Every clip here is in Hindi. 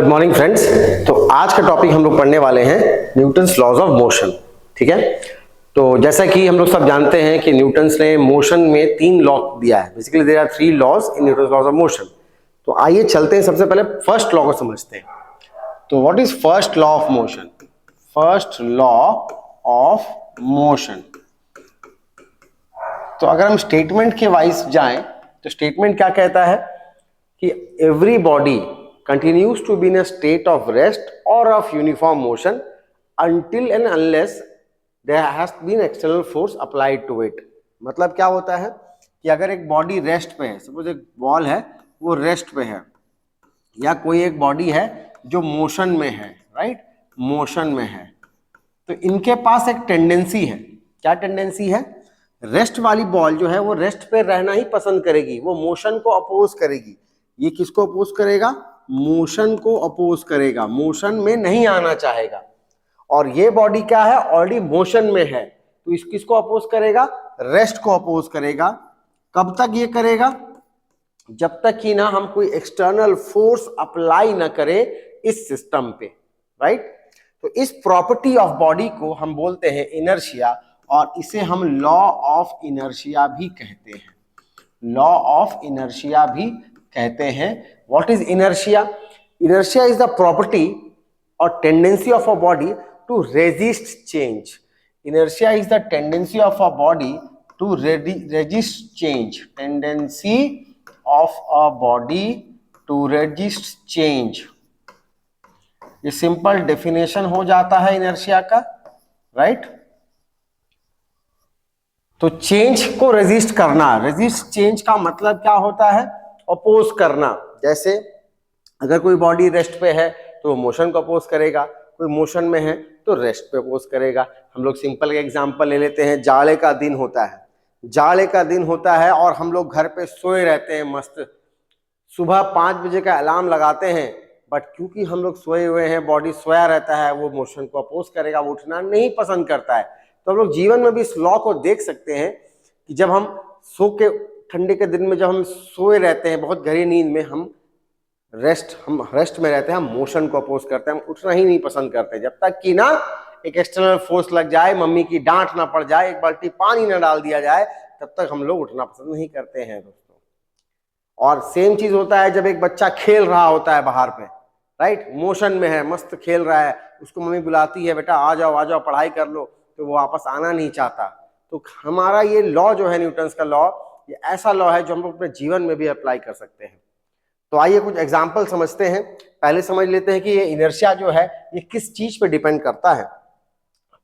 Good morning friends. तो आज का टॉपिक हम लोग पढ़ने वाले हैं न्यूटन्स लॉज ऑफ मोशन। ठीक है, तो जैसा कि हम लोग सब जानते हैं कि न्यूटन्स ने मोशन में 3 लॉ दिया है। Basically there are 3 laws in Newton's laws of motion. तो आइए चलते हैं, सबसे पहले फर्स्ट लॉ को समझते हैं। तो what is first law of motion? First law of motion, तो अगर हम स्टेटमेंट के वाइज जाएं तो स्टेटमेंट क्या कहता है कि every body continues to be in a state of rest or of uniform motion until and unless there has been external force applied to it। मतलब क्या होता है कि अगर एक बॉडी रेस्ट पे है, सपोज एक बॉल है वो रेस्ट पे है, या कोई एक बॉडी है जो मोशन में है, राइट, मोशन में है, तो इनके पास एक टेंडेंसी है। क्या टेंडेंसी है? रेस्ट वाली बॉल जो है वो रेस्ट पे रहना ही पसंद करेगी, वो मोशन को अपोज करेगी। ये किसको अपोज करेगा? मोशन को अपोज करेगा, मोशन में नहीं आना चाहेगा। और ये बॉडी क्या है? ऑलरेडी मोशन में है, तो इस किसको अपोज करेगा? रेस्ट को अपोज करेगा। कब तक ये करेगा? जब तक कि ना हम कोई एक्सटर्नल फोर्स अप्लाई ना करें इस सिस्टम पे, राइट। तो इस प्रॉपर्टी ऑफ बॉडी को हम बोलते हैं इनर्शिया, और इसे हम लॉ ऑफ इनर्शिया भी कहते हैं। लॉ ऑफ इनर्शिया भी कहते हैं। What is inertia? Inertia is the property or tendency of a body to resist change. Inertia is the tendency of a body to resist change. Tendency of a body to resist change. ये सिंपल डेफिनेशन हो जाता है इनर्शिया का, राइट। तो चेंज को रेजिस्ट करना, रेजिस्ट चेंज का मतलब क्या होता है? अपोज करना। जैसे अगर कोई बॉडी रेस्ट पे है तो वो मोशन को अपोज करेगा, कोई मोशन में है तो रेस्ट पे अपोज करेगा। हम लोग सिंपल एग्जांपल ले लेते हैं। जाड़े का दिन होता है, जाड़े का दिन होता है और हम लोग घर पे सोए रहते हैं मस्त। सुबह 5 बजे का अलार्म लगाते हैं, बट क्योंकि हम लोग सोए हुए हैं, बॉडी सोया रहता है, वो मोशन को अपोज करेगा, वो उठना नहीं पसंद करता है। तो हम लोग जीवन में भी इस लॉ को देख सकते हैं कि जब हम सो के ठंडे के दिन में जब हम सोए रहते हैं बहुत गहरी नींद में, हम रेस्ट में रहते हैं, हम मोशन को अपोज करते हैं, हम उठना ही नहीं पसंद करते जब तक कि ना एक एक्सटर्नल फोर्स लग जाए, मम्मी की डांट ना पड़ जाए, एक बाल्टी पानी ना डाल दिया जाए, तब तक हम लोग उठना पसंद नहीं करते हैं दोस्तों। और सेम चीज होता है जब एक बच्चा खेल रहा होता है बाहर पे, राइट, मोशन में है, मस्त खेल रहा है, उसको मम्मी बुलाती है, बेटा आ जाओ पढ़ाई कर लो, तो वो वापस आना नहीं चाहता। तो हमारा ये लॉ जो है न्यूटन्स का लॉ, ये ऐसा लॉ है जो हम लोग अपने जीवन में भी अप्लाई कर सकते हैं। तो आइए कुछ एग्जांपल समझते हैं। पहले समझ लेते हैं कि ये इनर्शिया जो है ये किस चीज पे डिपेंड करता है।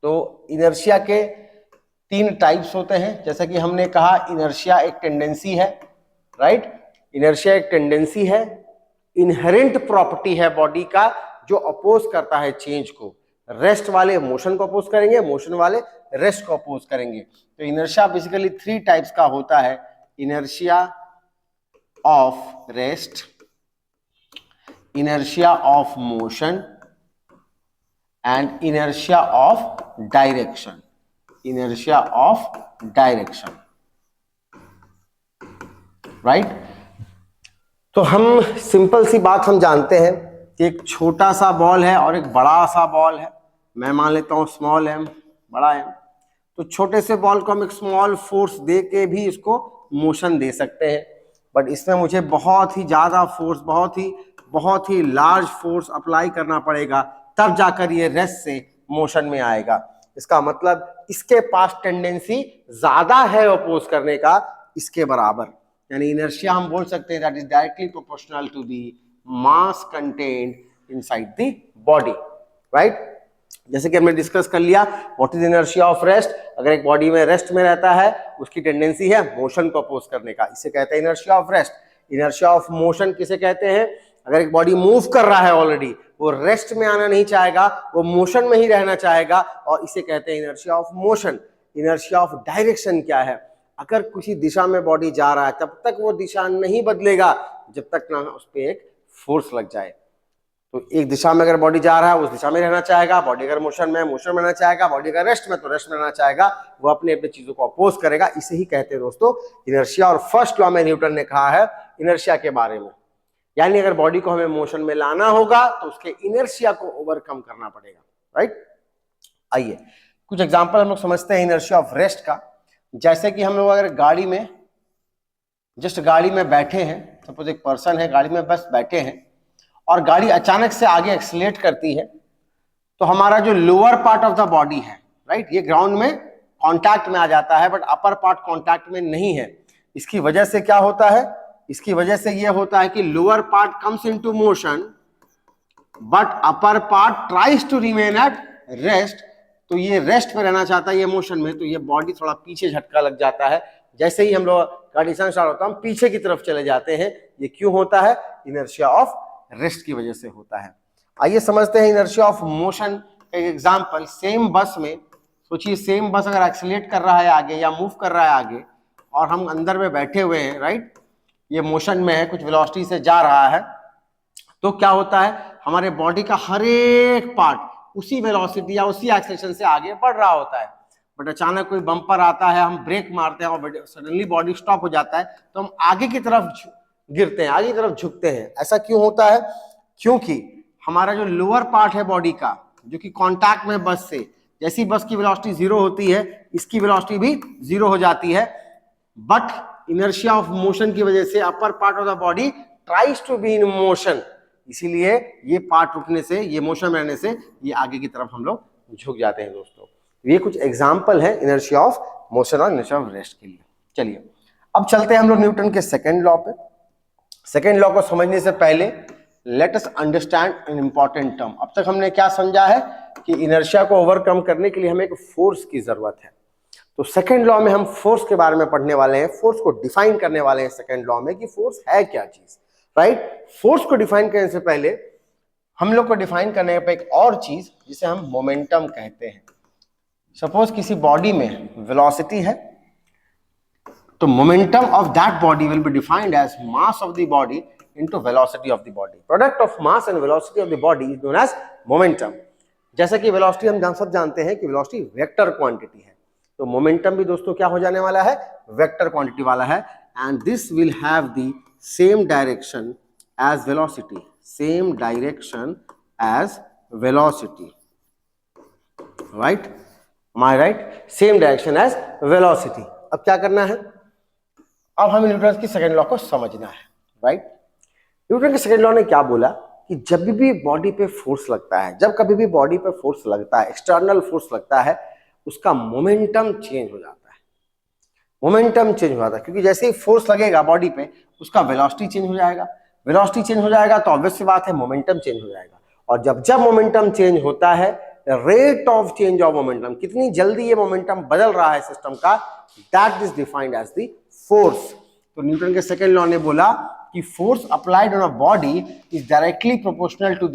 तो इनर्शिया के 3 टाइप्स होते हैं। जैसा कि हमने कहा, इनर्शिया एक टेंडेंसी है, राइट। इनर्शिया एक टेंडेंसी है, इनहेरेंट प्रॉपर्टी है बॉडी का जो अपोज करता है चेंज को। रेस्ट वाले मोशन को अपोज करेंगे, मोशन वाले रेस्ट को अपोज करेंगे। तो इनर्शिया बेसिकली 3 टाइप्स का होता है। Inertia of rest, inertia of motion and inertia of direction. Inertia of direction, right. तो हम सिंपल सी बात हम जानते हैं कि एक छोटा सा बॉल है और एक बड़ा सा बॉल है। मैं मान लेता हूं स्मॉल एम, बड़ा एम। तो छोटे से बॉल को हम एक स्मॉल फोर्स दे के भी इसको मोशन दे सकते हैं, बट इसमें मुझे बहुत ही ज्यादा फोर्स, बहुत ही लार्ज फोर्स अप्लाई करना पड़ेगा, तब जाकर ये रेस्ट से मोशन में आएगा। इसका मतलब इसके पास टेंडेंसी ज्यादा है अपोज करने का इसके बराबर। यानी इनर्शिया हम बोल सकते हैं that is directly proportional to the mass contained inside the body, right. जैसे कि हमने डिस्कस कर लिया what is inertia of rest. अगर एक बॉडी में रेस्ट में रहता है, उसकी टेंडेंसी है मोशन को अपोज करने का, इसे कहते हैं inertia of rest. Inertia of motion किसे कहते हैं? अगर एक बॉडी मूव कर रहा है ऑलरेडी, वो रेस्ट में आना नहीं चाहेगा, वो मोशन में ही रहना चाहेगा, और इसे कहते हैं inertia of motion. Inertia of direction क्या है? अगर किसी दिशा में बॉडी जा रहा है तब तक वो दिशा नहीं बदलेगा जब तक ना उस पर एक फोर्स लग जाए। तो एक दिशा में अगर बॉडी जा रहा है उस दिशा में रहना चाहेगा, बॉडी अगर मोशन में रहना चाहेगा, बॉडी अगर रेस्ट में तो रेस्ट में रहना चाहेगा, वो अपने अपने चीजों को अपोज करेगा। इसे ही कहते हैं दोस्तों इनर्शिया। और फर्स्ट लॉ में न्यूटन ने कहा है इनर्शिया के बारे में, यानी अगर बॉडी को हमें मोशन में लाना होगा तो उसके इनर्शिया को ओवरकम करना पड़ेगा, राइट। आइए कुछ एग्जांपल हम लोग समझते हैं इनर्शिया ऑफ रेस्ट का। जैसे कि हम लोग अगर गाड़ी में बैठे हैं, सपोज एक पर्सन है गाड़ी में बस बैठे हैं और गाड़ी अचानक से आगे एक्सीलरेट करती है, तो हमारा जो lower part of the body है, राइट, ये ग्राउंड में कांटेक्ट में आ जाता है, बट अपर पार्ट कांटेक्ट में नहीं है। इसकी वजह से क्या होता है, इसकी वजह से ये होता है कि lower part comes into motion but upper part tries to remain at rest. तो ये रेस्ट में रहना चाहता है, ये मोशन में, तो ये बॉडी थोड़ा पीछे झटका लग जाता है। जैसे ही हम लोग गाड़ी स्टार्ट होता है हम पीछे की तरफ चले जाते हैं। ये क्यों होता है, इनर्शिया ऑफ रेस्ट की वजह से होता है। आइए समझते हैं इनर्शिया ऑफ मोशन का एग्जांपल। सेम बस में सोचिए, सेम बस अगर एक्सीलरेट कर रहा है आगे या मूव कर रहा है आगे और हम अंदर में बैठे हुए हैं, राइट, ये मोशन में है, कुछ वेलोसिटी से जा रहा है, तो क्या होता है, हमारे बॉडी का हर एक पार्ट उसी वेलोसिटी या उसी एक्सेलरेशन से आगे बढ़ रहा होता है। बट अचानक कोई बम्पर आता है, हम ब्रेक मारते हैं और सडनली बॉडी स्टॉप हो जाता है, तो हम आगे की तरफ गिरते हैं, आगे की तरफ झुकते हैं। ऐसा क्यों होता है, क्योंकि हमारा जो लोअर पार्ट है बॉडी का, जो कि कांटेक्ट में बस से, जैसी बस की वेलोसिटी 0 होती है, इसकी वेलोसिटी भी 0 हो जाती है। बट इनर्शिया ऑफ मोशन की वजह से upper part of the body tries to be in motion, इसीलिए ये पार्ट रुकने से, ये मोशन में रहने से ये आगे की तरफ हम लोग झुक जाते हैं दोस्तों। ये कुछ एग्जाम्पल है इनर्शिया ऑफ मोशन और इनर्शिया ऑफ रेस्ट के लिए। चलिए अब चलते हैं हम लोग न्यूटन के सेकेंड लॉ पे। सेकेंड लॉ को समझने से पहले let us understand an important term. अब तक हमने क्या समझा है कि इनर्शिया को ओवरकम करने के लिए हमें एक फोर्स की जरूरत है। तो सेकेंड लॉ में हम फोर्स के बारे में पढ़ने वाले हैं, फोर्स को डिफाइन करने वाले हैं सेकेंड लॉ में कि फोर्स है क्या चीज, राइट। फोर्स को डिफाइन करने से पहले हम लोग को डिफाइन करने पे एक और चीज जिसे हम मोमेंटम कहते हैं। सपोज किसी बॉडी में वेलोसिटी है, तो momentum of that body will be defined as mass of the body into velocity of the body. Product of mass and velocity of the body is known as momentum. जैसा कि वेलोसिटी हम सब जानते हैं कि वेलोसिटी वेक्टर क्वांटिटी है, तो मोमेंटम भी दोस्तों क्या हो जाने वाला है, वेक्टर क्वांटिटी वाला है। And this will have the same direction as velocity, same direction as velocity, right, am I right? Same direction as velocity. अब क्या करना है, अब हमें न्यूटन की सेकेंड लॉ को समझना है, राइट। न्यूटन के सेकेंड लॉ ने क्या बोला कि जब भी बॉडी पे फोर्स लगता है, जब कभी भी बॉडी पे फोर्स लगता है, एक्सटर्नल फोर्स लगता है, उसका मोमेंटम चेंज हो जाता है। मोमेंटम चेंज हो जाता है क्योंकि जैसे ही फोर्स लगेगा बॉडी पे, उसका वेलोसिटी चेंज हो जाएगा। वेलोसिटी चेंज हो जाएगा तो ऑब्वियस सी बात है मोमेंटम चेंज हो जाएगा। और जब जब मोमेंटम चेंज होता है, rate of change of momentum, कितनी जल्दी ये मोमेंटम बदल रहा है सिस्टम का, that is defined as the force. तो न्यूटन के सेकेंड लॉ ने बोला कि force applied on a body is directly proportional to the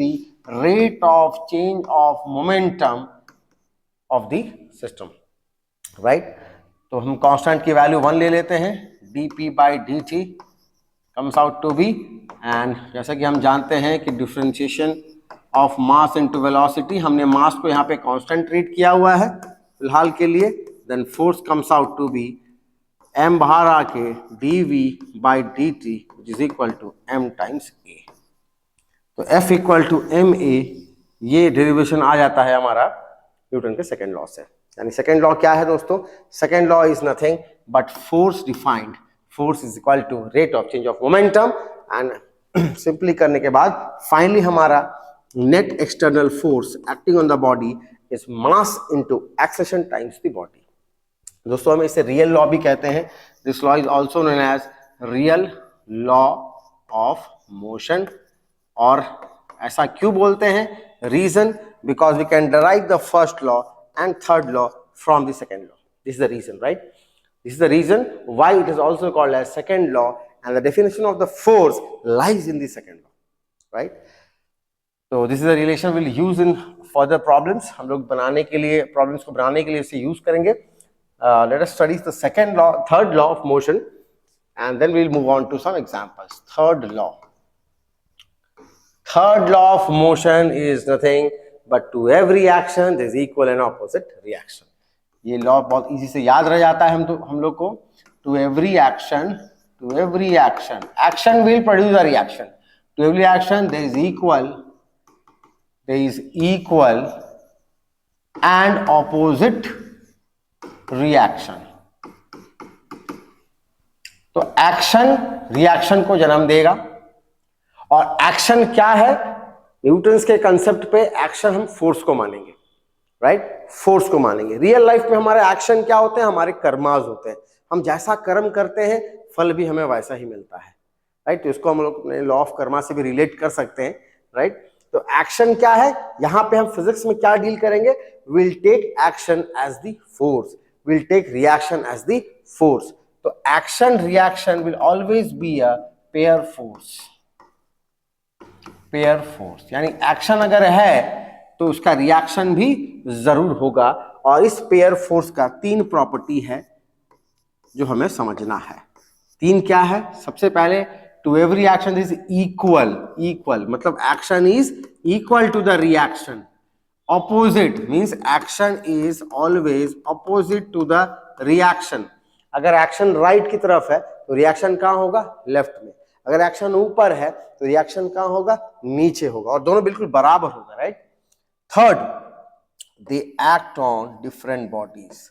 rate of change of momentum of the system, right. तो हम कांस्टेंट की वैल्यू 1 ले लेते हैं, dp/dt comes out to be, and जैसा कि हम जानते हैं कि differentiation of mass into velocity, हमने मास को यहाँ पे कांस्टेंट ट्रीट किया हुआ है फिलहाल के लिए। Then force comes out to be m बाहर आके dv/dt which is equal to m times a। तो F equal to ma, ये डेरिवेशन आ जाता है हमारा न्यूटन के सेकेंड लॉ से। यानी सेकेंड लॉ क्या है दोस्तों, second law is nothing but force defined, force is equal to rate of change of momentum. And simply करने के बाद फाइनली हमारा net external force acting on the body is mass into acceleration times the body. दोस्तों हम इसे रियल लॉ भी कहते हैं। This law is also known as real law of motion. और ऐसा क्यों बोलते हैं, reason because we can derive the first law and third law from the second law. This is the reason, right, this is the reason why it is also called as second law and the definition of the force lies in the second law, right. तो this is the relation will use in further problems, हम लोग बनाने के लिए, प्रॉब्लम्स को बनाने के लिए इसे यूज करेंगे। Let us study the third law of motion, and then we'll move on to some examples. Third law of motion is nothing but to every action there is equal and opposite reaction. ये law बहुत easy से याद रह जाता है हम लोग को। To every action, action will produce a reaction. To every action there is equal and opposite reaction. तो एक्शन रिएक्शन को जन्म देगा, और एक्शन क्या है, न्यूटन्स के कंसेप्ट पे एक्शन हम फोर्स को मानेंगे, राइट, फोर्स को मानेंगे। रियल लाइफ में हमारे एक्शन क्या होते हैं, हमारे कर्माज होते हैं। हम जैसा कर्म करते हैं फल भी हमें वैसा ही मिलता है, राइट। तो इसको हम लोग लॉ ऑफ कर्मा से भी रिलेट कर सकते हैं, राइट। तो एक्शन क्या है, यहां पे हम फिजिक्स में क्या डील करेंगे, will take action as the force, will take reaction as the force. तो action reaction will always be a pair force, pair force, यानी एक्शन अगर है तो उसका रिएक्शन भी जरूर होगा। और इस पेयर फोर्स का 3 प्रॉपर्टी है जो हमें समझना है। 3 क्या है, सबसे पहले to every action is equal, मतलब action is equal to the reaction. Opposite means action is always opposite to the reaction. अगर एक्शन राइट की तरफ है तो रिएक्शन कहां होगा, लेफ्ट में। अगर एक्शन ऊपर है तो रिएक्शन कहां होगा, नीचे होगा, और दोनों बिल्कुल बराबर होगा, right. Third, they act on different bodies,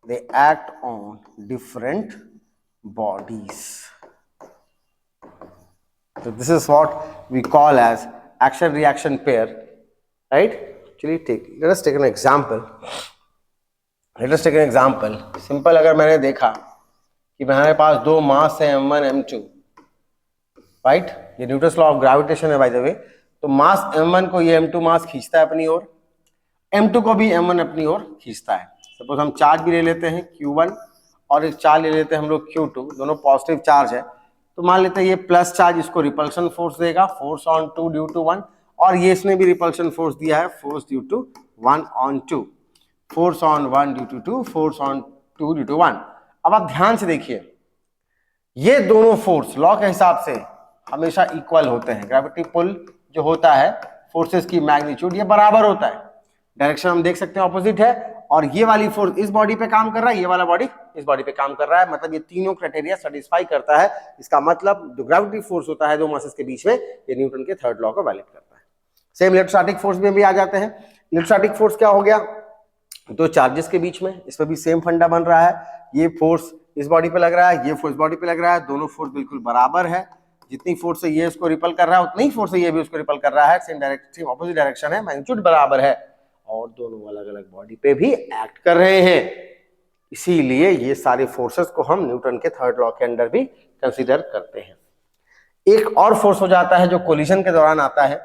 they act on different bodies. So this is what we call as action reaction pair, right? Actually let us take an example. Simple, अगर मैंने देखा कि हमारे पास 2 मास है m1 m2, राइट, ये न्यूटन्स लॉ ऑफ ग्रेविटेशन है बाय द वे। तो मास m1 को ये m2 मास खींचता है अपनी ओर, m2 को भी m1 अपनी ओर खींचता है। सपोज हम चार्ज भी ले लेते हैं q1 और एक चार्ज ले लेते हैं हम लोग q2, दोनों पॉजिटिव चार्ज है। तो मान लेते हैं ये प्लस चार्ज इसको रिपल्शन फोर्स देगा, फोर्स ऑन 2 ड्यू टू 1, और ये इसने भी रिपल्शन फोर्स दिया है, force due to 1 on 2, force on 1 due to 2, force on 2 due to 1। अब आप ध्यान से देखिए, ये दोनों फोर्स लॉ के हिसाब से हमेशा इक्वल होते हैं। ग्रेविटी पुल जो होता है, फोर्सेस की मैग्नीट्यूड ये बराबर होता है, डायरेक्शन हम देख सकते हैं ऑपोजिट है, और ये वाली फोर्स इस बॉडी पे काम कर रहा है, ये वाला बॉडी इस बॉडी पे काम कर रहा है, मतलब ये तीनों क्राइटेरिया सेटिस्फाई करता है। इसका मतलब जो ग्रेविटी फोर्स होता है 2 मासेस के बीच में, ये न्यूटन के थर्ड लॉ को वैलिड करता है। सेम इलेक्ट्रोस्टैटिक फोर्स में भी आ जाते हैं। इलेक्ट्रोस्टैटिक फोर्स क्या हो गया, 2 चार्जेस के बीच में, इस पर भी सेम फंडा बन रहा है। ये फोर्स इस बॉडी पे लग रहा है, ये फोर्स बॉडी पे लग रहा है, दोनों फोर्स बिल्कुल बराबर है। जितनी फोर्स से ये इसको रिपल कर रहा है उतनी ही फोर्स से ये भी उसको रिपल कर रहा है, सेम डायरेक्शन ऑपोजिट डायरेक्शन है, मैग्नीट्यूड बराबर है, और दोनों अलग अलग बॉडी पे भी एक्ट कर रहे हैं। इसीलिए ये सारे फोर्सेस को हम न्यूटन के थर्ड लॉ के अंडर भी कंसीडर करते हैं। एक और फोर्स हो जाता है जो कोलिजन के दौरान आता है।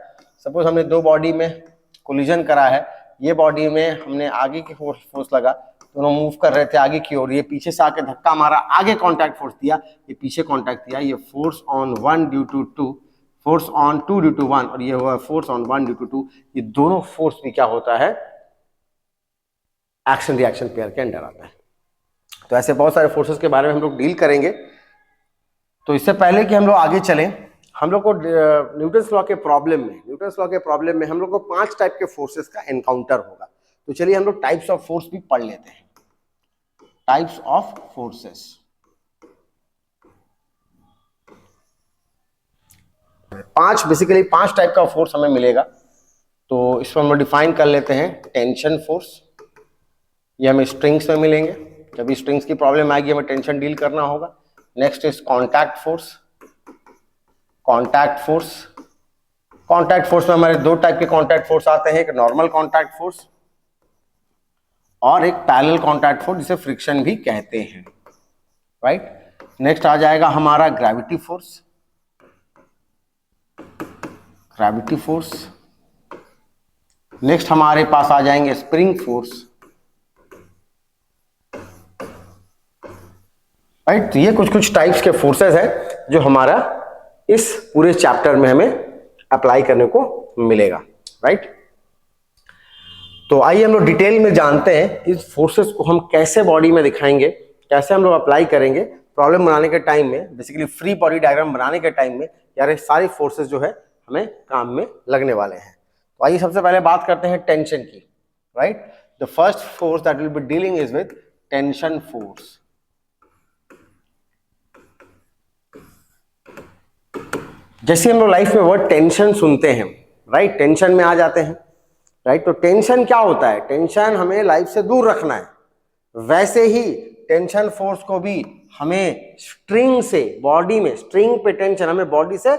सपोज हमने 2 बॉडी में कोलिजन करा है, ये बॉडी में हमने आगे की फोर्स लगा, दोनों मूव कर रहे थे आगे की ओर, ये पीछे से आके धक्का मारा, आगे कांटेक्ट फोर्स दिया, ये पीछे कांटेक्ट दिया, ये force on 1 due to 2, force on 2 due to 1, और ये हुआ फोर्स ऑन 1 ड्यू टू 2। ये दोनों फोर्स भी क्या होता है, एक्शन रिएक्शन पेयर के अंडर आता है। तो ऐसे बहुत सारे फोर्सेस के बारे में हम लोग डील करेंगे। तो इससे पहले कि हम लोग आगे चलें, हम लोग को न्यूटन्स लॉ के प्रॉब्लम में हम लोग को 5 टाइप के फोर्सेस का एनकाउंटर होगा। तो चलिए हम लोग टाइप्स ऑफ फोर्स भी पढ़ लेते हैं। Types of forces, 5 basically 5 type का फोर्स हमें मिलेगा। तो इसको हम डिफाइन कर लेते हैं। टेंशन फोर्स, ये हमें स्ट्रिंग्स में मिलेंगे, जब भी स्ट्रिंग्स की प्रॉब्लम आएगी हमें टेंशन डील करना होगा। Next is contact force. Contact force में हमारे 2 टाइप के कॉन्टैक्ट फोर्स आते हैं, एक नॉर्मल कॉन्टैक्ट फोर्स और एक पैरेलल कॉन्टैक्ट फोर्स, जिसे फ्रिक्शन भी कहते हैं, राइट। नेक्स्ट आ जाएगा हमारा ग्रेविटी फोर्स। नेक्स्ट हमारे पास आ जाएंगे स्प्रिंग फोर्स, राइट। तो ये कुछ टाइप्स के फोर्सेस हैं जो हमारा इस पूरे चैप्टर में हमें अप्लाई करने को मिलेगा, राइट। तो आइए हम लोग डिटेल में जानते हैं इस फोर्सेस को हम कैसे बॉडी में दिखाएंगे, कैसे हम लोग अप्लाई करेंगे प्रॉब्लम बनाने के टाइम में, बेसिकली फ्री बॉडी डायग्राम बनाने के टाइम में। यार ये सारे फोर्सेस जो है हमें काम में लगने वाले हैं। तो आइए सबसे पहले बात करते हैं टेंशन की, right. The first force that will be dealing is with tension force. जैसे हम लोग लाइफ में वर्ड टेंशन सुनते हैं, राइट, टेंशन में आ जाते हैं, राइट। तो टेंशन क्या होता है? टेंशन हमें लाइफ से दूर रखना है। वैसे ही टेंशन फोर्स को भी हमें स्ट्रिंग से, बॉडी में स्ट्रिंग पे टेंशन हमें बॉडी से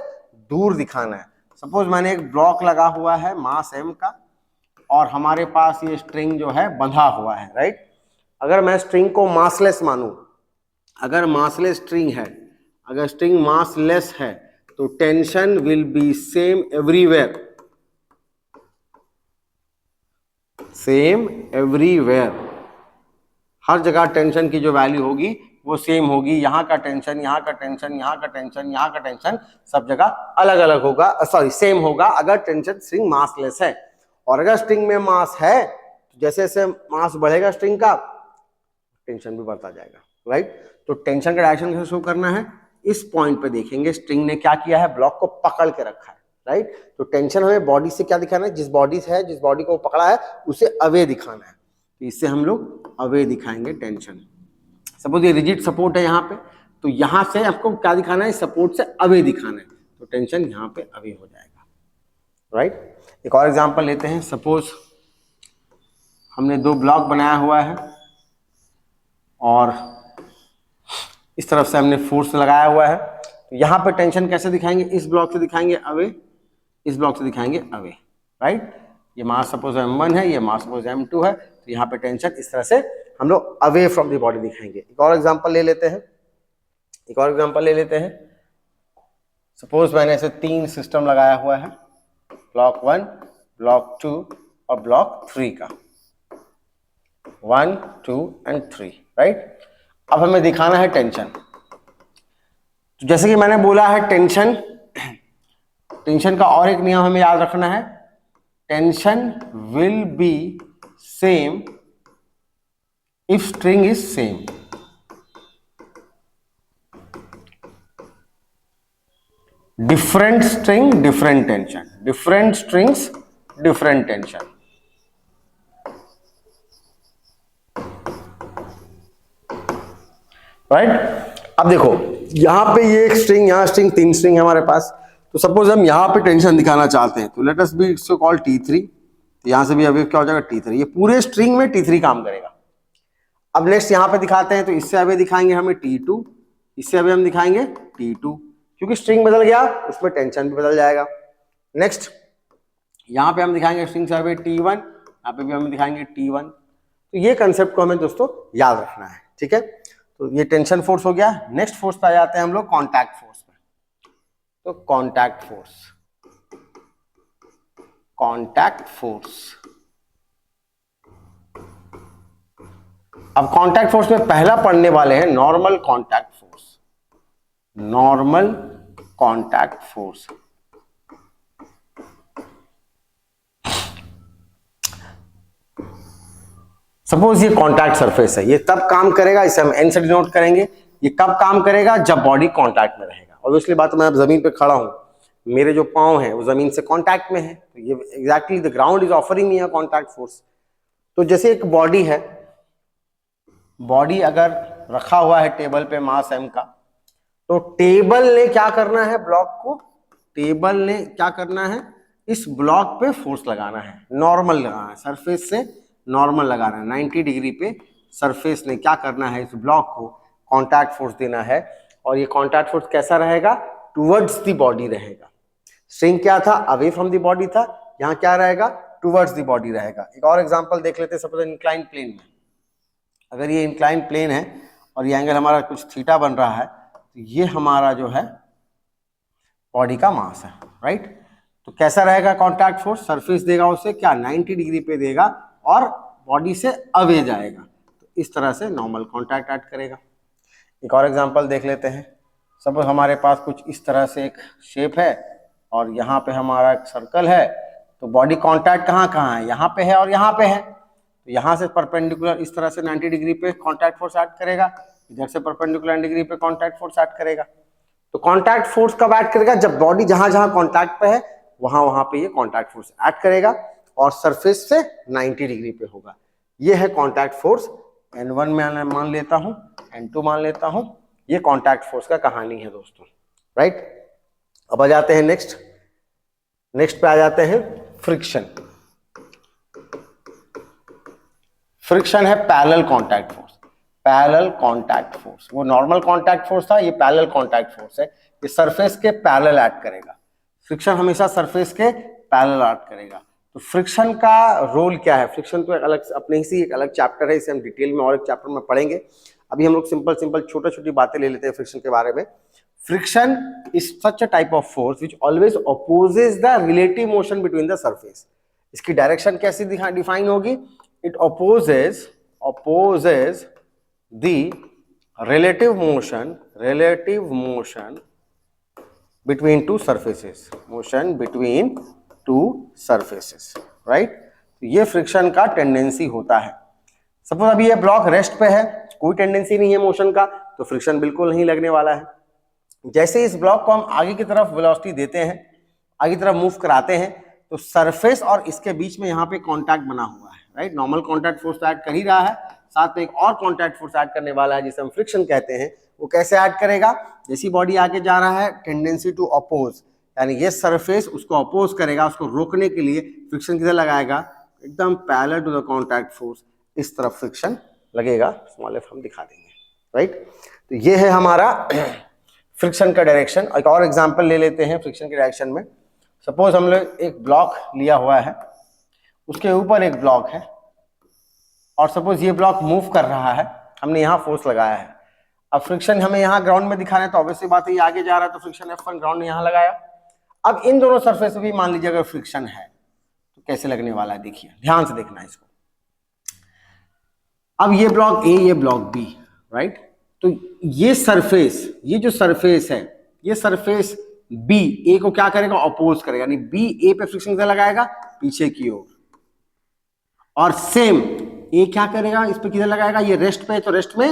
दूर दिखाना है। सपोज मैंने एक ब्लॉक लगा हुआ है मास m का, और हमारे पास ये स्ट्रिंग जो है बंधा हुआ है, राइट। अगर मैं स्ट्रिंग को मासलेस मानूं, अगर मासलेस स्ट्रिंग है, अगर स्ट्रिंग मासलेस है, तो tension will be same everywhere, same everywhere. हर जगह टेंशन की जो वैल्यू होगी वो सेम होगी। यहाँ का टेंशन, यहाँ का टेंशन, यहाँ का टेंशन, यहाँ का टेंशन, सब जगह अलग अलग होगा, सॉरी सेम होगा अगर टेंशन स्ट्रिंग मासलेस है। और अगर स्ट्रिंग में मास है तो जैसे जैसे मास बढ़ेगा स्ट्रिंग का, टेंशन भी बढ़ता जाएगा, राइट। तो टेंशन का डायरेक्शन कैसे शो करना है? इस पॉइंट पे देखेंगे स्ट्रिंग ने क्या किया है, ब्लॉक को पकड़ के रखा है, राइट। तो टेंशन हमें बॉडी से क्या दिखाना है? जिस बॉडी से है, जिस बॉडी को पकड़ा है उसे अवे दिखाना है। तो इससे हम लोग अवे दिखाएंगे टेंशन। सपोज ये रिजिड सपोर्ट है यहाँ पे, तो यहाँ से आपको क्या दिखाना है? सपोर्ट से अवे दिखाना है, तो टेंशन यहाँ पे अवे हो जाएगा, राइट। एक और एग्जांपल लेते हैं। सपोज हमने दो ब्लॉक बनाया हुआ है और इस तरफ से हमने फोर्स लगाया हुआ है, तो यहाँ पे टेंशन कैसे दिखाएंगे? इस ब्लॉक से दिखाएंगे अवे, इस ब्लॉक से दिखाएंगे अवे, राइट। ये मास सपोज m1 है, ये मास सपोज m2 है, तो यहाँ पे टेंशन इस तरह से हम लोग अवे फ्रॉम द बॉडी दिखाएंगे। एक और एग्जांपल ले लेते हैं, एक और एग्जांपल ले लेते हैं। सपोज मैंने ऐसे 3 सिस्टम लगाया हुआ है, ब्लॉक 1, ब्लॉक 2 और ब्लॉक 3 का, 1, 2 एंड 3, राइट। अब हमें दिखाना है टेंशन। तो जैसे कि मैंने बोला है टेंशन, टेंशन का और एक नियम हमें याद रखना है, tension will be same if string is same। different string different tension, different strings different tension, right. अब देखो यहां पे ये एक स्ट्रिंग, यहां स्ट्रिंग, 3 स्ट्रिंग है हमारे पास। तो सपोज हम यहां पे टेंशन दिखाना चाहते हैं, तो लेट अस बी इसको कॉल T3। तो यहां से भी अभी क्या हो जाएगा? T3। ये पूरे स्ट्रिंग में T3 काम करेगा। अब नेक्स्ट यहाँ पे दिखाते हैं, तो इससे अभी दिखाएंगे हमें T2, इससे अभी हम दिखाएंगे T2, क्योंकि स्ट्रिंग बदल गया उसमें टेंशन भी बदल जाएगा। नेक्स्ट यहाँ पे हम दिखाएंगे स्ट्रिंग से अभी T1, यहाँ पे भी हम दिखाएंगे T1। तो ये कंसेप्ट को हमें दोस्तों याद रखना है, ठीक है। तो ये टेंशन फोर्स हो गया। नेक्स्ट फोर्स पे आ जाते हैं हम लोग कॉन्टैक्ट फोर्स पे। तो कॉन्टैक्ट फोर्स, कॉन्टैक्ट फोर्स। अब कॉन्टैक्ट फोर्स में पहला पढ़ने वाले हैं normal contact force, normal contact force. Suppose ये कॉन्टैक्ट सरफेस है, ये तब काम करेगा, इसे हम एन से डिनोट करेंगे। ये कब काम करेगा? जब बॉडी कॉन्टैक्ट में रहेगा। ऑब्वियसली बात, मैं अब जमीन पे खड़ा हूं, मेरे जो पांव हैं वो जमीन से कॉन्टैक्ट में है, तो ये exactly the ground is offering me a contact force. तो जैसे एक बॉडी है, बॉडी अगर रखा हुआ है टेबल पे मास m का, तो टेबल ने क्या करना है? ब्लॉक को, टेबल ने क्या करना है? इस ब्लॉक पे फोर्स लगाना है, नॉर्मल लगाना है, सरफेस से नॉर्मल लगाना है 90 डिग्री पे। सरफेस ने क्या करना है? इस ब्लॉक को कॉन्टैक्ट फोर्स देना है, और ये कॉन्टैक्ट फोर्स कैसा रहेगा? टुवर्ड्स द बॉडी रहेगा। स्ट्रिंग क्या था? अवे फ्रॉम द बॉडी था, यहाँ क्या रहेगा? टुवर्ड्स द बॉडी रहेगा। एक और एग्जांपल देख लेते हैं। सपोज इंक्लाइन प्लेन में, अगर ये इंक्लाइन प्लेन है और ये एंगल हमारा कुछ थीटा बन रहा है, तो ये हमारा जो है बॉडी का मास है, राइट। तो कैसा रहेगा कॉन्टैक्ट फोर्स? सरफेस देगा उसे क्या? 90 डिग्री पे देगा और बॉडी से अवे जाएगा, तो इस तरह से नॉर्मल कॉन्टैक्ट ऐड करेगा। एक और एग्जांपल देख लेते हैं। सपोज हमारे पास कुछ इस तरह से एक शेप है और यहाँ पे हमारा एक सर्कल है, तो बॉडी कॉन्टैक्ट कहाँ कहाँ है? यहाँ पे है और यहाँ पे है। तो यहाँ से परपेंडिकुलर इस तरह से 90 डिग्री पे कॉन्टैक्ट फोर्स ऐड करेगा, इधर से परपेंडिकुलर डिग्री पे कॉन्टैक्ट फोर्स ऐड करेगा। तो कॉन्टैक्ट फोर्स कब ऐड करेगा? जब बॉडी जहां जहां कॉन्टैक्ट पे है वहां वहां पे ये कॉन्टैक्ट फोर्स ऐड करेगा और सरफेस से 90 डिग्री पे होगा। ये है कॉन्टैक्ट फोर्स। N1 में मान लेता हूं, N2 मान लेता हूं। ये कॉन्टैक्ट फोर्स का कहानी है दोस्तों, राइट। अब आ जाते हैं नेक्स्ट पे आ जाते हैं फ्रिक्शन। फ्रिक्शन है parallel contact force. Parallel contact force, वो नॉर्मल कांटेक्ट फोर्स था, ये पैरेलल कांटेक्ट फोर्स है। ये सरफेस के पैरेलल एक्ट करेगा। फ्रिक्शन हमेशा सरफेस के पैरेलल एक्ट करेगा। तो फ्रिक्शन का रोल क्या है? फ्रिक्शन तो एक अलग अपने ही से एक अलग चैप्टर है, इसे हम डिटेल में और एक चैप्टर में पढ़ेंगे। अभी हम लोग सिंपल छोटी बातें ले लेते हैं फ्रिक्शन के बारे में। Friction is such a type of force which always opposes the relative motion between the surface. इसकी डायरेक्शन कैसे डिफाइन होगी? It opposes the relative motion between two surfaces, right? तो ये फ्रिक्शन का टेंडेंसी होता है। सपोज अभी ये ब्लॉक रेस्ट पे है, कोई टेंडेंसी नहीं है मोशन का, तो फ्रिक्शन बिल्कुल नहीं लगने वाला है। जैसे इस ब्लॉक को हम आगे की तरफ वेलोसिटी देते हैं, आगे की तरफ मूव कराते हैं, तो सरफेस और इसके बीच में यहाँ पे कॉन्टैक्ट बना हुआ है, राइट? नॉर्मल कॉन्टैक्ट फोर्स तो ऐड कर ही रहा है, साथ में एक और कॉन्टैक्ट फोर्स ऐड करने वाला है जिसे हम फ्रिक्शन कहते हैं। वो कैसे ऐड करेगा? जैसी बॉडी आगे जा रहा है, टेंडेंसी टू अपोज, यानी ये सरफेस उसको अपोज करेगा, उसको रोकने के लिए फ्रिक्शन किधर लगाएगा? एकदम parallel to the contact force, इस तरफ फ्रिक्शन लगेगा। स्मॉल एफ हम दिखा देंगे, राइट? तो ये है हमारा फ्रिक्शन का डायरेक्शन। एक और एग्जांपल ले लेते हैं फ्रिक्शन के डायरेक्शन में। सपोज हम लोग एक ब्लॉक लिया हुआ है, उसके ऊपर एक ब्लॉक है, और सपोज ये ब्लॉक मूव कर रहा है, हमने यहाँ फोर्स लगाया है। अब फ्रिक्शन हमें यहाँ ग्राउंड में दिखाना है, तो ऑब्वियसली बात है ये आगे जा रहा है, तो फ्रिक्शन F1 ग्राउंड में यहाँ लगाया। अब इन दोनों सरफेस में भी मान लीजिए अगर फ्रिक्शन है, तो कैसे लगने वाला है? देखिए, ध्यान से देखना है इसको। अब ये ब्लॉक ए, ये ब्लॉक बी, राइट? तो ये सरफेस, ये जो सरफेस है, ये सरफेस बी ए को क्या करेगा? अपोज करेगा, यानी बी ए पे फ्रिक्शन किधर लगाएगा? पीछे की ओर। और सेम ए क्या करेगा? इस पे किधर लगाएगा? ये रेस्ट पे है, तो रेस्ट में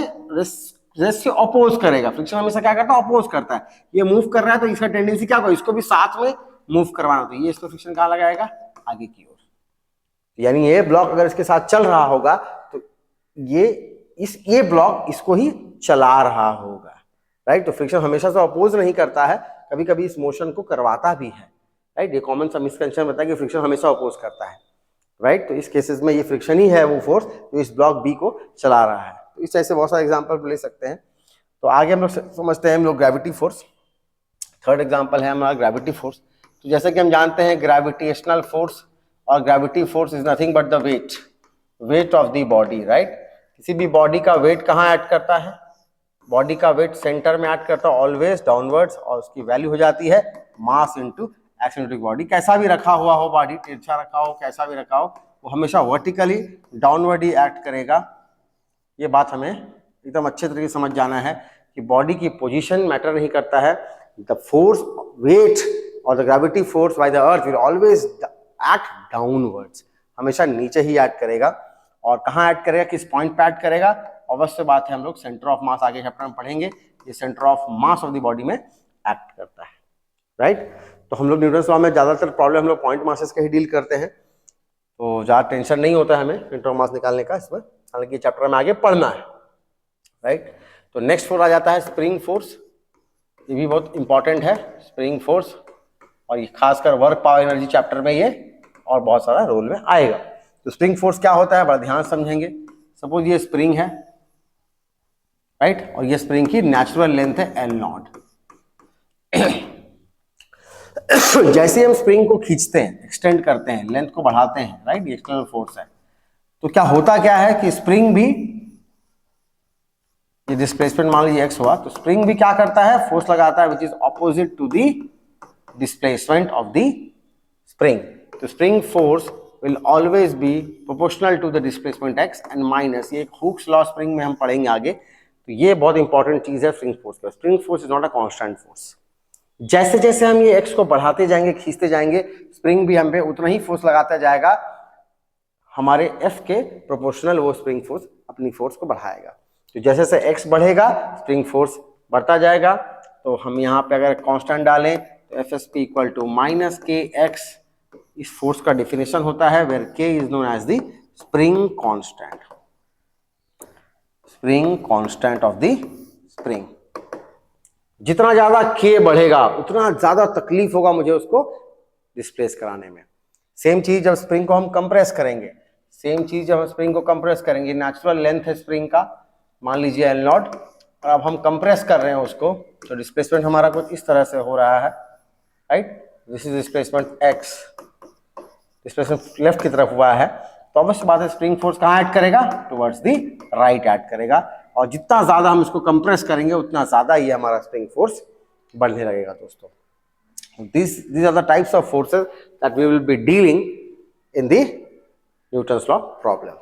रेस्ट से अपोज करेगा। फ्रिक्शन हमेशा क्या करता है? अपोज करता है। ये मूव कर रहा है, तो इसका टेंडेंसी क्या होगा? इसको भी साथ में मूव करवाना, तो ये इसको फ्रिक्शन कहाँ लगाएगा? आगे की ओर। यानी ये ब्लॉक अगर इसके साथ चल रहा होगा, तो ये ब्लॉक इसको ही चला रहा होगा, राइट? तो फ्रिक्शन हमेशा से अपोज नहीं करता है, कभी कभी इस मोशन को करवाता भी है, राइट? ये कॉमन सा मिसकंसेप्शन बताया कि फ्रिक्शन हमेशा अपोज करता है, राइट? तो इस केसेस में ये फ्रिक्शन ही है वो फोर्स जो इस ब्लॉक बी को चला रहा है। तो इस तरह से बहुत सारे एग्जांपल ले सकते हैं। तो आगे हम लोग समझते हैं हम लोग ग्रेविटी फोर्स। थर्ड एग्जांपल है हमारा ग्रेविटी फोर्स। तो जैसे कि हम जानते हैं ग्रेविटेशनल फोर्स और gravity force is nothing but the weight of the body, right? किसी भी बॉडी का वेट कहाँ ऐड करता है? बॉडी का वेट सेंटर में ऐड करता है, ऑलवेज डाउनवर्ड्स, और उसकी वैल्यू हो जाती है मास इनटू एक्सेंट्रिक बॉडी। कैसा भी रखा हुआ हो, बॉडी तिरछा रखा हो, कैसा भी रखा हो, वो हमेशा वर्टिकली डाउनवर्ड ही एक्ट करेगा। ये बात हमें एकदम अच्छे तरीके से समझ जाना है कि बॉडी की पोजीशन मैटर नहीं करता है। द फोर्स वेट और the gravity force by the earth will always act downwards, हमेशा नीचे ही एक्ट करेगा। और कहाँ एक्ट करेगा? किस पॉइंट पे एक्ट करेगा? अवश्य बात है, हम लोग सेंटर ऑफ मास आगे चैप्टर में पढ़ेंगे। ये centre of mass of the body में एक्ट करता है, राइट? तो हम लोग न्यूटन्स लॉ में ज्यादातर प्रॉब्लम हम लोग पॉइंट मासेस का ही डील करते हैं, तो ज्यादा टेंशन नहीं होता है हमें सेंटर ऑफ मास निकालने का इसमें, हालांकि चैप्टर में आगे पढ़ना है, राइट? तो नेक्स्ट फोर्स आ जाता है स्प्रिंग फोर्स। ये भी बहुत इंपॉर्टेंट है स्प्रिंग फोर्स, और ये खासकर वर्क पावर एनर्जी चैप्टर में ये और बहुत सारा रोल में आएगा। तो स्प्रिंग फोर्स क्या होता है, बड़ा ध्यान समझेंगे। सपोज ये स्प्रिंग है, राइट? और ये स्प्रिंग की नेचुरल लेंथ है L0। जैसे हम स्प्रिंग को खींचते हैं, एक्सटेंड करते हैं, लेंथ को बढ़ाते हैं, राइट? ये एक्सटर्नल फोर्स है। तो क्या होता क्या है कि स्प्रिंग भी, ये डिस्प्लेसमेंट मान लीजिए x हुआ, तो स्प्रिंग भी क्या करता है? फोर्स लगाता है which is opposite to the displacement of the spring. तो spring force will always be proportional to the displacement x and minus, ये एक हुक्स लॉ स्प्रिंग में हम पढ़ेंगे आगे। तो ये बहुत इंपॉर्टेंट चीज है स्प्रिंग फोर्स का। Spring force is not a constant force. जैसे जैसे हम ये x को बढ़ाते जाएंगे, खींचते जाएंगे, स्प्रिंग भी हम पे उतना ही फोर्स लगाता जाएगा, हमारे f के प्रोपोर्शनल वो स्प्रिंग फोर्स अपनी फोर्स को बढ़ाएगा। तो जैसे जैसे x बढ़ेगा स्प्रिंग फोर्स बढ़ता जाएगा। तो हम यहाँ पे अगर कांस्टेंट डालें तो Fsp equal to minus kx, इस फोर्स का डेफिनेशन होता है where k is known as the spring constant, spring constant of the spring, जितना ज्यादा K बढ़ेगा उतना ज्यादा तकलीफ होगा मुझे उसको डिस्प्लेस कराने में। सेम चीज जब स्प्रिंग को हम कंप्रेस करेंगे, सेम चीज जब हम स्प्रिंग को कंप्रेस करेंगे, नेचुरल लेंथ है स्प्रिंग का मान लीजिए L नॉट, और अब हम कंप्रेस कर रहे हैं उसको, तो डिस्प्लेसमेंट हमारा कुछ इस तरह से हो रहा है, right. This is displacement x, displacement left की तरफ हुआ है, तो अवश्य बात है स्प्रिंग फोर्स कहाँ ऐड करेगा, टुवर्ड्स दी राइट ऐड करेगा, और जितना ज्यादा हम इसको कंप्रेस करेंगे उतना ज्यादा ये हमारा स्प्रिंग फोर्स बढ़ने लगेगा दोस्तों। These are the types of forces that we will be dealing in the Newton's law problem.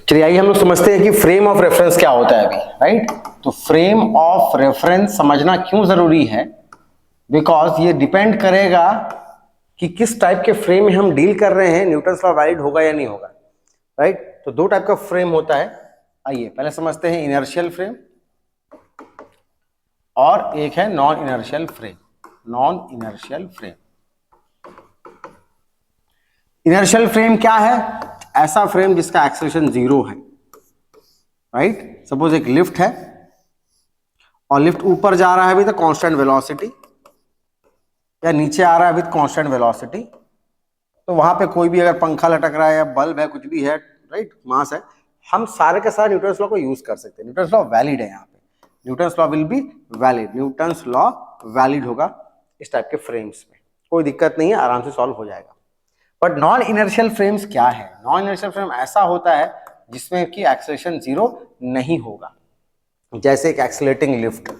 चलिए आइए हम लोग समझते हैं कि फ्रेम ऑफ रेफरेंस क्या होता है अभी, राइट। तो फ्रेम ऑफ रेफरेंस समझना क्यों जरूरी है, बिकॉज ये डिपेंड करेगा कि किस टाइप के फ्रेम में हम डील कर रहे हैं, न्यूटन्स लॉ वैलिड होगा या नहीं होगा, राइट। तो दो टाइप का फ्रेम होता है, आइए पहले समझते हैं इनर्शियल फ्रेम और एक है non inertial frame. Non inertial frame, inertial frame क्या है, ऐसा फ्रेम जिसका एक्सेलरेशन 0 है, राइट। सपोज एक लिफ्ट है और लिफ्ट ऊपर जा रहा है विद कांस्टेंट वेलोसिटी, या नीचे आ रहा है विद कांस्टेंट वेलोसिटी, तो वहां पे कोई भी अगर पंखा लटक रहा है या बल्ब है, कुछ भी है, राइट, मास है, हम सारे के सारे न्यूटन्स लॉ को यूज कर सकते हैं। न्यूटन्स लॉ वैलिड है यहाँ पे, Newton's law will be valid, Newton's law valid होगा इस टाइप के फ्रेम्स में, कोई दिक्कत नहीं है, आराम से सॉल्व हो जाएगा। बट नॉन इनर्शियल फ्रेम्स क्या है, नॉन इनर्शियल फ्रेम ऐसा होता है जिसमें कि एक्सेलरेशन 0 नहीं होगा। जैसे एक एक्सेलरेटिंग लिफ्ट,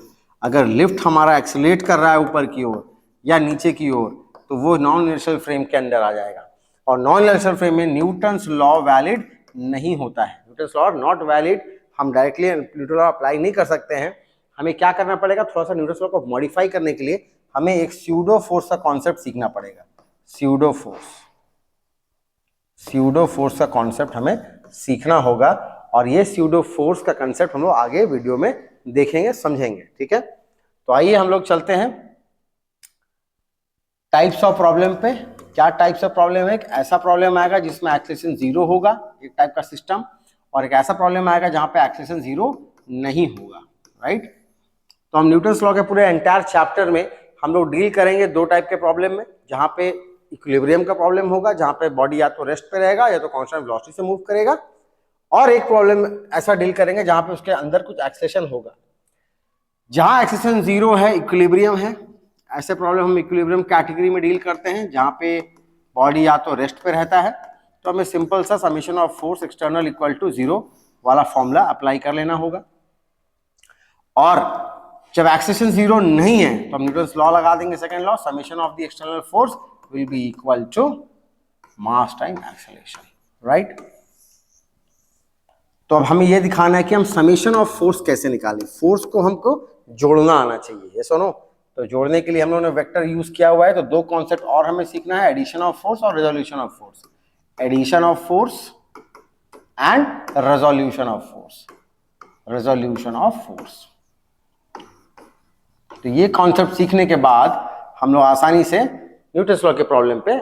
अगर लिफ्ट हमारा एक्सेलरेट कर रहा है ऊपर की ओर या नीचे की ओर, तो वो नॉन इनर्शियल फ्रेम के अंदर आ जाएगा। और नॉन इनर्शियल फ्रेम में न्यूटन्स लॉ वैलिड नहीं होता है, न्यूटन्स लॉ नॉट वैलिड, हम डायरेक्टली न्यूटन लॉ अप्लाई नहीं कर सकते हैं। हमें क्या करना पड़ेगा, थोड़ा सा न्यूटन्स लॉ को मॉडिफाई करने के लिए हमें एक स्यूडो फोर्स का कॉन्सेप्ट सीखना पड़ेगा। स्यूडो फोर्स, स्यूडो फोर्स का कॉन्सेप्ट हमें सीखना होगा, और ये स्यूडो फोर्स का कॉन्सेप्ट हम लोग आगे वीडियो में देखेंगे, समझेंगे, ठीक है। तो आइए हम लोग चलते हैं टाइप्स ऑफ प्रॉब्लम पे। क्या टाइप्स ऑफ प्रॉब्लम है, ऐसा प्रॉब्लम आएगा जिसमें एक्सेलरेशन 0 होगा, एक टाइप का सिस्टम, और एक ऐसा प्रॉब्लम आएगा जहां पे एक्सेलरेशन 0 नहीं होगा, राइट। तो हम न्यूटन्स लॉ के पूरे एंटायर चैप्टर में हम लोग डील करेंगे दो टाइप के प्रॉब्लम में, जहां पे इक्विलिब्रियम का प्रॉब्लम होगा, जहां पे बॉडी या तो रेस्ट पे रहेगा या तो कांस्टेंट वेलोसिटी से मूव करेगा, और एक प्रॉब्लम ऐसा डील करेंगे जहां पे उसके अंदर कुछ एक्सेलरेशन होगा। जहां एक्सेलरेशन 0 है, इक्विलिब्रियम है, ऐसे प्रॉब्लम हम इक्विलिब्रियम कैटेगरी में डील करते हैं, जहां पे बॉडी या तो रेस्ट पे रहता है, तो हमें सिंपल सा summation of force external equal to 0 वाला फॉर्मूला अप्लाई कर लेना होगा। और जब एक्सेलरेशन 0 नहीं है तो हम न्यूटन्स लॉ लगा देंगे, second law, summation of the external force will be equal to mass time acceleration, right. तो अब हमें यह दिखाना है कि हम समेशन ऑफ फोर्स कैसे निकालें, फोर्स को हमको जोड़ना आना चाहिए, ये सुनो। तो जोड़ने के लिए हम लोगों ने वेक्टर यूज किया हुआ है, तो दो कॉन्सेप्ट और हमें सीखना है, एडिशन ऑफ फोर्स और resolution of force. Addition of force and resolution of force, resolution of force. तो ये कॉन्सेप्ट सीखने के बाद हम लोग आसानी से न्यूटन्स लॉ के प्रॉब्लम पे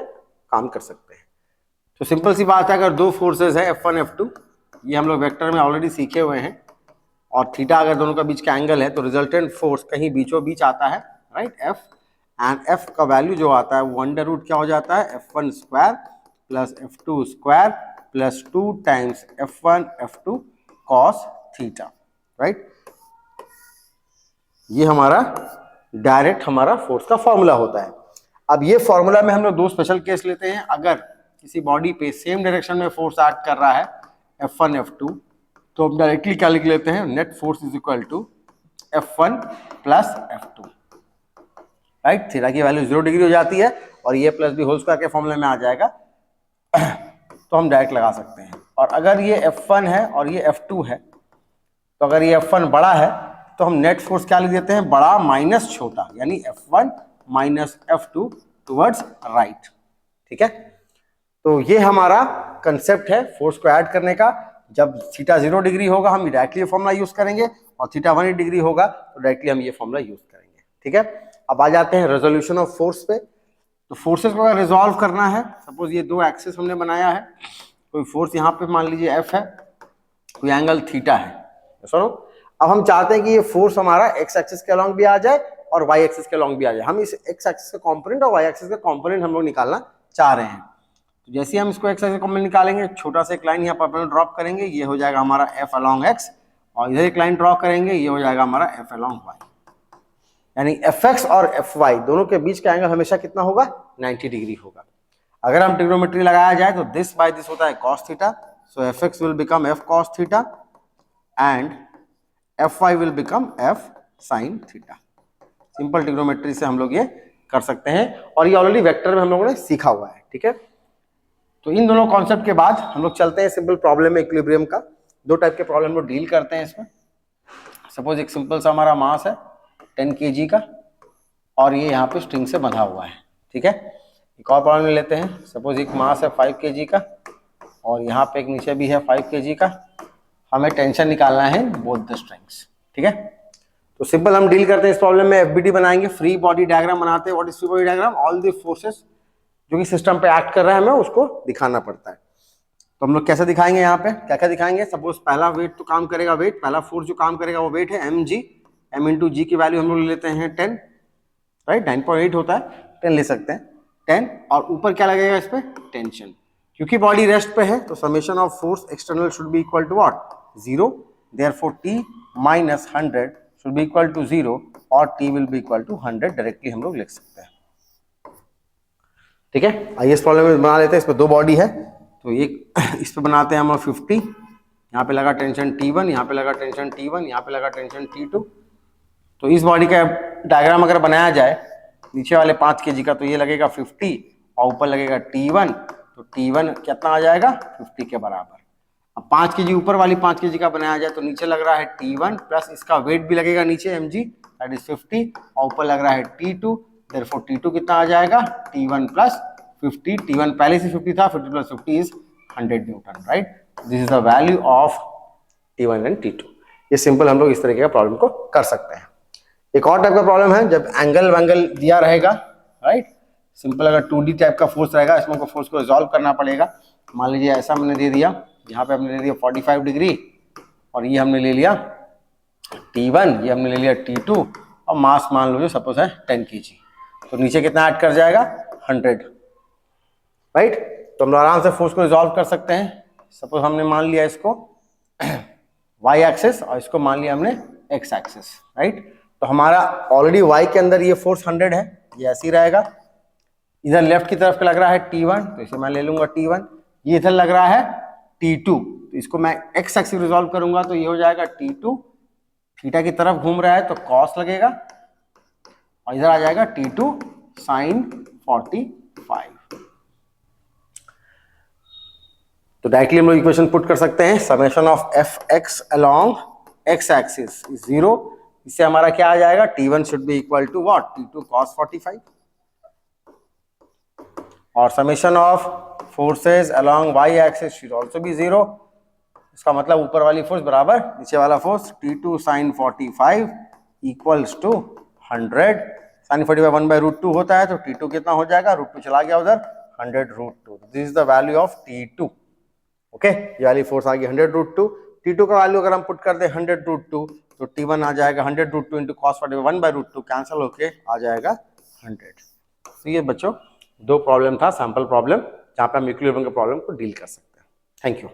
काम कर सकते हैं। तो सिंपल सी बात है, अगर दो फोर्सेस है F1 F2, ये हम लोग वेक्टर में ऑलरेडी सीखे हुए हैं, और थीटा अगर दोनों का बीच का एंगल है तो रिजल्टेंट फोर्स कहीं बीचों बीच आता है, राइट, F, एंड F का वैल्यू जो आता है वो अंडर रूट क्या हो जाता है, F1 square plus F2 square plus 2 times F1 F2 cos theta, right. ये हमारा डायरेक्ट हमारा फोर्स का फॉर्मूला होता है। अब ये फॉर्मूला में हम लोग दो स्पेशल केस लेते हैं, अगर किसी बॉडी पे सेम डायरेक्शन में फोर्स एक्ट कर रहा है F1 F2, तो हम डायरेक्टली क्या लिख लेते हैं, net force is equal to F1 plus F2, right. Theta की वैल्यू 0 डिग्री हो जाती है और ये प्लस बी होल स्क्वायर के फॉर्मूले में आ जाएगा, तो हम डायरेक्ट लगा सकते हैं। और अगर ये F1 है और ये F2 है, तो अगर ये F1 बड़ा है तो हम नेट फोर्स क्या लिख देते हैं, बड़ा माइनस छोटा, यानी F1 minus F2 towards right, ठीक है। तो ये हमारा कंसेप्ट है फोर्स को ऐड करने का। जब थीटा 0 डिग्री होगा हम डायरेक्टली ये फॉर्मूला यूज करेंगे, और थीटा 180 डिग्री होगा तो डायरेक्टली हम ये फॉर्मूला यूज करेंगे, ठीक है। अब आ जाते हैं रेजोल्यूशन ऑफ फोर्स पे। तो फोर्सेस को अगर रिजॉल्व करना है, सपोज ये दो एक्सिस हमने बनाया है, कोई फोर्स यहाँ पे मान लीजिए F है, कोई एंगल थीटा है, सुनो। अब हम चाहते हैं कि ये फोर्स हमारा एक्स एक्सिस के अलॉन्ग भी आ जाए और वाई एक्सिस के अलॉन्ग भी आ जाए। हम इस एक्स एक्सिस का कंपोनेंट और वाई एक्सिस का कंपोनेंट हम लोग निकालना चाह रहे हैं। तो जैसे ही हम इसको एक्स एक्सिस का कंपोनेंट निकालेंगे, छोटा सा एक लाइन यहाँ पर अपने ड्रॉप करेंगे, ये हो जाएगा हमारा एफ अलॉन्ग एक्स, और इधर एक लाइन ड्रॉ करेंगे, ये हो जाएगा हमारा एफ अलॉन्ग वाई। यानी एफ एक्स और एफ वाई दोनों के बीच का एंगल हमेशा कितना होगा? 90 डिग्री होगा। अगर हम ट्रिग्नोमेट्री लगाया जाए तो दिस बाय दिस होता है cos theta, so F X will become F cos theta and F Y will become F sine theta. Simple trigonometry से हम लोग ये कर सकते हैं, और ये ऑलरेडी वेक्टर में हम लोगों ने सीखा हुआ है। ठीक है, तो इन दोनों कॉन्सेप्ट के बाद हम लोग चलते हैं सिंपल प्रॉब्लम में इक्विलिब्रियम का। दो टाइप के प्रॉब्लम को डील करते हैं इसमें। सपोज एक सिंपल सा हमारा मास है 10 kg का, और ये यहाँ पे स्ट्रिंग से बंधा हुआ है। ठीक है, एक और प्रॉब्लम लेते हैं। सपोज एक मास है 5 kg का, और यहाँ पे एक नीचे भी है 5 kg का। हमें टेंशन निकालना है बोथ द स्ट्रिंग्स। ठीक है, तो सिंपल हम डील करते हैं इस प्रॉब्लम में। एफबीडी बनाएंगे, फ्री बॉडी डायग्राम बनाते हैं। What is free body diagram? All the forces जो कि सिस्टम पे एक्ट कर रहा है हमें उसको दिखाना पड़ता है। तो हम लोग कैसे दिखाएंगे? यहाँ पे क्या क्या दिखाएंगे? सपोज पहला वेट तो काम करेगा, वेट पहला फोर्स जो काम करेगा वो वेट है एम जी। एम इंटू जी की वैल्यू हम लोग लेते हैं 10, राइट? 9.8 होता है, 10 ले सकते हैं 10। और ऊपर क्या लगेगा इस पे? टेंशन। क्योंकि बॉडी रेस्ट पे है तो summation of force external should be equal to what? 0। Therefore T minus 100 should be equal to 0 और T will be equal to 100। Directly हम लोग लिख सकते हैं। ठीक है, आइए इस प्रॉब्लम में बना लेते हैं। इस पे दो बॉडी है, तो एक इस पे बनाते हैं हम 50। यहाँ पे लगा टेंशन T1, यहाँ पे लगा टेंशन T1, यहाँ पे लगा टेंशन T2। तो इस बॉडी का डायग्राम अगर बनाया जाए नीचे वाले 5 kg का, तो ये लगेगा 50 और ऊपर लगेगा T1। तो T1 कितना आ जाएगा? 50 के बराबर। अब 5 kg ऊपर वाली 5 kg का बनाया जाए तो नीचे लग रहा है T1 प्लस इसका वेट भी लगेगा नीचे mg, दैट इज 50, और ऊपर लग रहा है T2। देयरफॉर T2 कितना आ जाएगा? T1 plus 50। T1 पहले से 50 था, 50 plus 50 is 100 Newton, right? This is the value of T1 and T2। ये सिंपल हम लोग इस तरीके का प्रॉब्लम को कर सकते हैं। एक और टाइप का प्रॉब्लम है जब एंगल वैंगल दिया रहेगा, राइट? सिंपल अगर 2D टाइप का फोर्स रहेगा, इसमें को फोर्स को रिजॉल्व करना पड़ेगा। मान लीजिए ऐसा हमने दे दिया, यहाँ पे हमने ले लिया 45 डिग्री, और ये हमने ले लिया T1, ये हमने ले लिया T2, और मास मान लो जो सपोज है 10 kg। तो नीचे कितना ऐड कर जाएगा? 100, राइट? तो हम लोग आराम से फोर्स को रिजॉल्व कर सकते हैं। सपोज हमने मान लिया इसको y एक्सिस और इसको मान लिया हमने x एक्सिस, राइट? तो हमारा ऑलरेडी y के अंदर ये फोर्स 100 है, ये ऐसे ही रहेगा। इधर लेफ्ट की तरफ लग रहा है T1, तो इसे मैं ले लूंगा T1। ये इधर लग रहा है T2, तो इसको मैं x एक्सिस रिजॉल्व करूंगा तो ये हो जाएगा T2। थीटा की तरफ घूम रहा है तो cos लगेगा, और इधर आ जाएगा T2 sin 45। तो डायरेक्टली हम लोग इक्वेशन पुट कर सकते हैं। Summation of F X along X axis 0। इससे हमारा क्या आ जाएगा? T1 should be equal to what? T2 cos 45। और summation of forces along y axis should also be 0। इसका मतलब ऊपर वाली फोर्स बराबर नीचे वाला फोर्स T2 sin 45 equals to 100। sin 45 1/√2 होता है, तो T2 कितना हो जाएगा? √2 चला गया उधर, 100√2। This is the value of T2। Okay, ये वाली फोर्स आ गई 100√2। T2 का वैल्यू अगर हम पुट कर दे 100√2 तो T1 आ जाएगा 100√2 इंटू cos 45 1/√2, कैंसिल होके आ जाएगा 100। तो ये बच्चों दो प्रॉब्लम था, सैंपल प्रॉब्लम, जहाँ पे हम इक्विलिब्रियम के प्रॉब्लम को डील कर सकते हैं। Thank you.